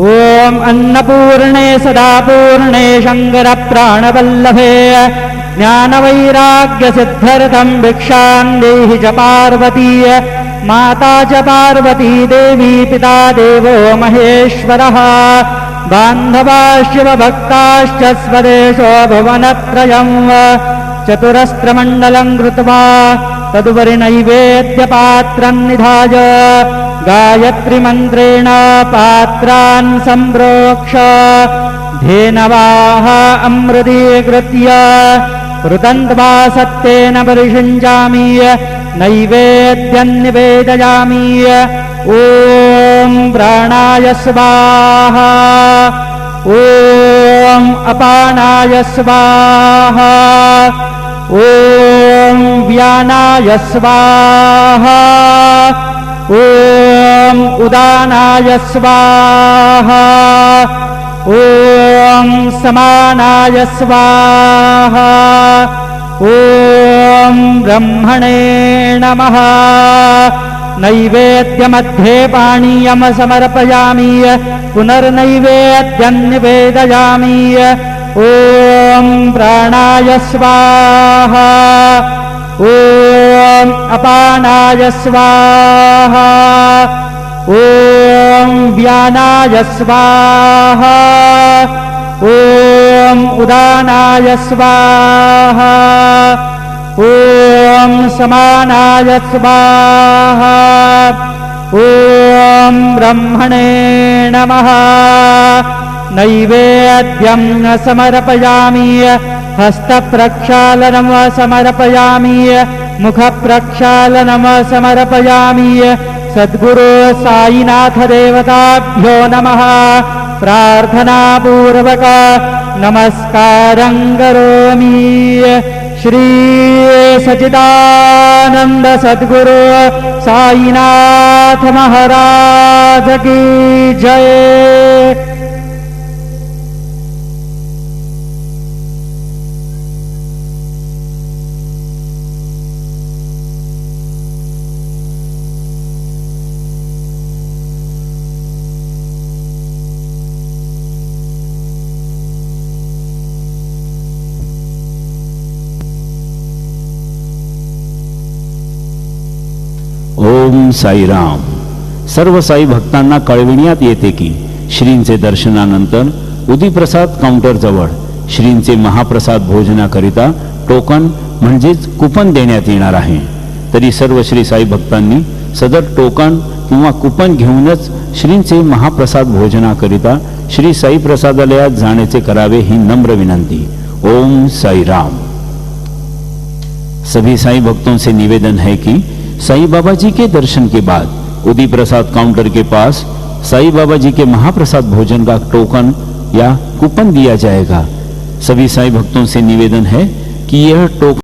ओम अन्नपूर्णे सदापूर्णे शंकर प्राणवल्लभे ज्ञानवैराग्य सिद्धर्थं भिक्षां देहि च पार्वती माता च पार्वती देवी पिता देवो महेश्वरः बान्धवाश्च भक्ताश्च स्वदेशो भुवनत्रयं चतुरस्त्रमण्डलं कृत्वा तदुपरि नैवेद्यपात्रं निधाय गायत्रीमन्त्रेण पात्रान् सम्प्रोक्ष धेनवाः अमृतीकृत्य कृतन्त्वा सत्येन परिषिञ्चामि नैवेद्यं निवेदयामि। ॐ प्राणाय स्वाहा ॐ अपानाय स्वाहा ॐ व्यानाय स्वाहा ॐ उदानाय स्वाहा ॐ समानाय स्वाहा ॐ ब्रह्मणे नमः। नैवेद्यमध्ये पानीयं समर्पयामि पुनर्नैवेद्यं निवेदयामि। ॐ प्राणाय स्वाहा ॐ अपानाय स्वाहा ॐ व्यानाय स्वाहा ॐ उदानाय स्वाहा ॐ समानाय स्वाहा ॐ ब्रह्मणे नमः। नैवेद्यं समर्पयामि हस्तप्रक्षालनं समर्पयामि मुखप्रक्षालनं समर्पयामि। सद्गुरु साईनाथ देवताभ्यो नमः। प्रार्थनापूर्वक नमस्कारं करोमि। श्री सच्चिदानंद सद्गुरु साईनाथ महाराज की जय। ओम साईराम। सर्व साई भक्तांना कळविण्यात येते की श्रींचे दर्शनानंतर उदीप्रसाद काउंटर जवळ श्रींचे महाप्रसाद भोजनाकरिता टोकन म्हणजेच कुपन देण्यात येणार आहे। तरी सर्व श्री साई भक्तांनी सदर टोकन किंवा कुपन घेऊनच श्रींचे महाप्रसाद भोजनाकरिता श्री साई प्रसादालयात जाण्याचे करावे ही नम्र विनंती। ओम साईराम। सभी साई भक्तों से निवेदन है कि साई बाबा जी के दर्शन के बाद उदी प्रसाद काउंटर के पास साई बाबा जी के महाप्रसाद भोजन का टोकन या कूपन दिया जाएगा। सभी साई भक्तों से निवेदन है कि यह टोकन